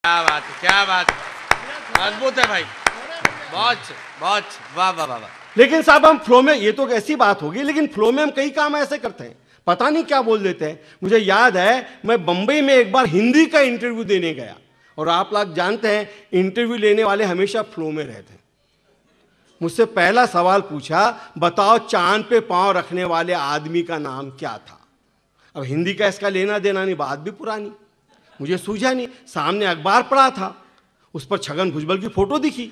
क्या बात है, क्या बात है, अद्भुत है भाई, बहुत बहुत, वाह वाह वाह। लेकिन साहब हम फ्लो में, ये तो ऐसी बात होगी, लेकिन फ्लो में हम कई काम ऐसे करते हैं, पता नहीं क्या बोल देते हैं। मुझे याद है मैं बंबई में एक बार हिंदी का इंटरव्यू देने गया, और आप लोग जानते हैं इंटरव्यू लेने वाले हमेशा फ्लो में रहते हैं। मुझसे पहला सवाल पूछा, बताओ चांद पे पांव रखने वाले आदमी का नाम क्या था। अब हिंदी का इसका लेना देना नहीं, बात भी पुरानी, मुझे सूझा नहीं। सामने अखबार पड़ा था, उस पर छगन भुजबल की फोटो दिखी,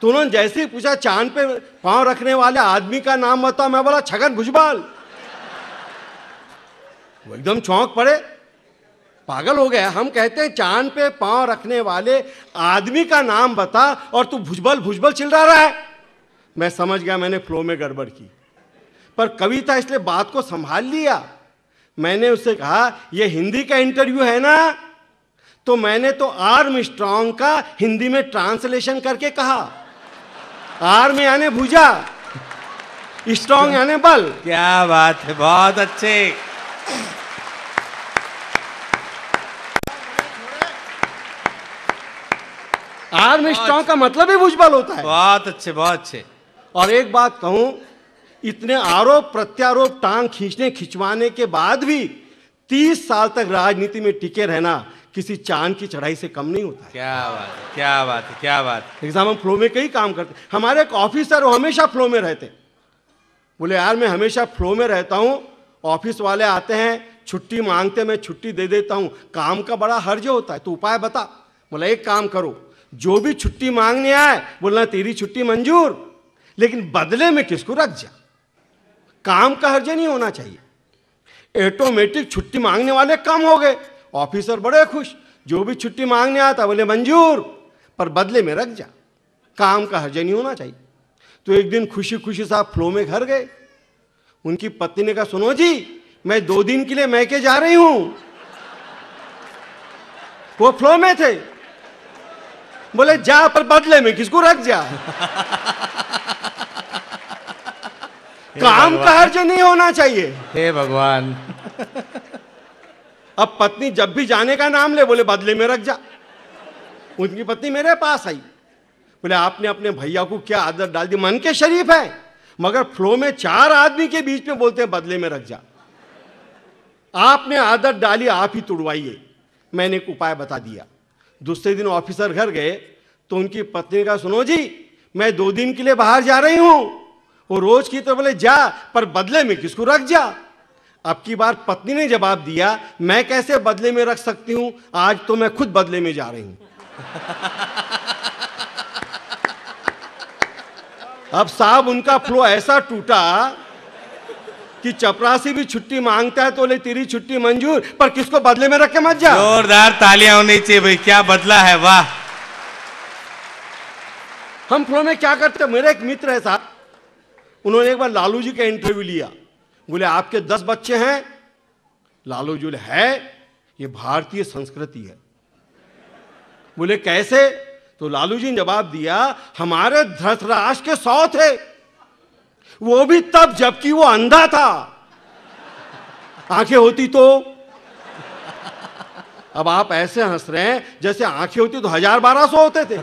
तो उन्होंने जैसे ही पूछा चांद पे पांव रखने वाले आदमी का नाम बताओ, मैं बोला छगन भुजबल। वो एकदम चौंक पड़े, पागल हो गया। हम कहते हैं चांद पे पांव रखने वाले आदमी का नाम बता, और तू भुजबल भुजबल चिल्ला रहा है। मैं समझ गया मैंने फ्लो में गड़बड़ की, पर कविता इसलिए बात को संभाल लिया। मैंने उससे कहा ये हिंदी का इंटरव्यू है ना, तो मैंने तो आर्मस्ट्रांग का हिंदी में ट्रांसलेशन करके कहा। आर्म यानी भुजा, स्ट्रांग यानी बल। क्या बात है, बहुत अच्छे। आर्मस्ट्रांग का मतलब ही भुजबल होता है। बहुत अच्छे, बहुत अच्छे। और एक बात कहूं, इतने आरोप प्रत्यारोप टांग खींचने खिंचवाने के बाद भी 30 साल तक राजनीति में टिके रहना किसी चांद की चढ़ाई से कम नहीं होता है। क्या बात है, क्या बात है, क्या बात है। एग्जाम हम फ्लो में कई काम करते। हमारे एक ऑफिसर वो हमेशा फ्लो में रहते, बोले यार मैं हमेशा फ्लो में रहता हूं, ऑफिस वाले आते हैं छुट्टी मांगते, मैं छुट्टी दे देता हूं, काम का बड़ा हर्ज होता है, तो उपाय बता। बोला एक काम करो, जो भी छुट्टी मांगने आए बोलना तेरी छुट्टी मंजूर, लेकिन बदले में किसको रख जा, काम का हर्ज नहीं होना चाहिए। ऑटोमेटिक छुट्टी मांगने वाले कम हो गए, ऑफिसर बड़े खुश, जो भी छुट्टी मांगने आता बोले मंजूर, पर बदले में रख जा, काम का हर्ज नहीं होना चाहिए। तो एक दिन खुशी खुशी साहब फ्लो में घर गए, उनकी पत्नी ने कहा सुनो जी मैं 2 दिन के लिए मैके जा रही हूं। वो फ्लो में थे, बोले जा, पर बदले में किसको रख जा, काम का हर्ज नहीं होना चाहिए। हे भगवान। अब पत्नी जब भी जाने का नाम ले बोले बदले में रख जा। उनकी पत्नी मेरे पास आई, बोले आपने अपने भैया को क्या आदत डाल दी, मन के शरीफ है मगर फ्लो में 4 आदमी के बीच में बोलते हैं बदले में रख जा। आपने आदत डाली, आप ही तुड़वाइए। मैंने एक उपाय बता दिया। दूसरे दिन ऑफिसर घर गए तो उनकी पत्नी का सुनो जी मैं 2 दिन के लिए बाहर जा रही हूं। वो रोज की तरह बोले जा, पर बदले में किसको रख जा। अब की बार पत्नी ने जवाब दिया मैं कैसे बदले में रख सकती हूं, आज तो मैं खुद बदले में जा रही हूं। अब साहब उनका फ्लो ऐसा टूटा कि चपरासी भी छुट्टी मांगता है तो बोले तेरी छुट्टी मंजूर, पर किसको बदले में रख के मत जा। जोरदार तालियां होनी चाहिए भाई, क्या बदला है, वाह। हम फ्लो में क्या करते हैं, मेरे एक मित्र है साहब, उन्होंने एक बार लालू जी का इंटरव्यू लिया। बोले आपके 10 बच्चे हैं। लालू जी बोले है, ये भारतीय संस्कृति है। बोले कैसे, तो लालू जी ने जवाब दिया हमारे धृतराष्ट्र के 100 थे, वो भी तब जबकि वो अंधा था, आंखें होती तो। अब आप ऐसे हंस रहे हैं जैसे आंखें होती तो 1000-1200 होते थे।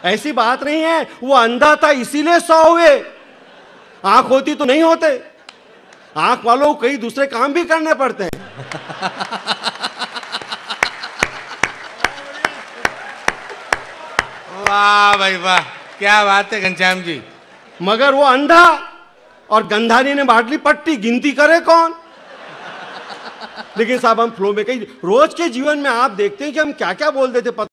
ऐसी बात नहीं है, वो अंधा था इसीलिए 100 हुए, आंख होती तो नहीं होते। आंख वालों को कई दूसरे काम भी करने पड़ते हैं। वाह भाई वाह, क्या बात है घनश्याम जी। मगर वो अंधा, और गंधारी ने बाटली पट्टी, गिनती करे कौन। लेकिन साहब हम फ्लो में कई रोज के जीवन में आप देखते हैं कि हम क्या क्या बोल देते।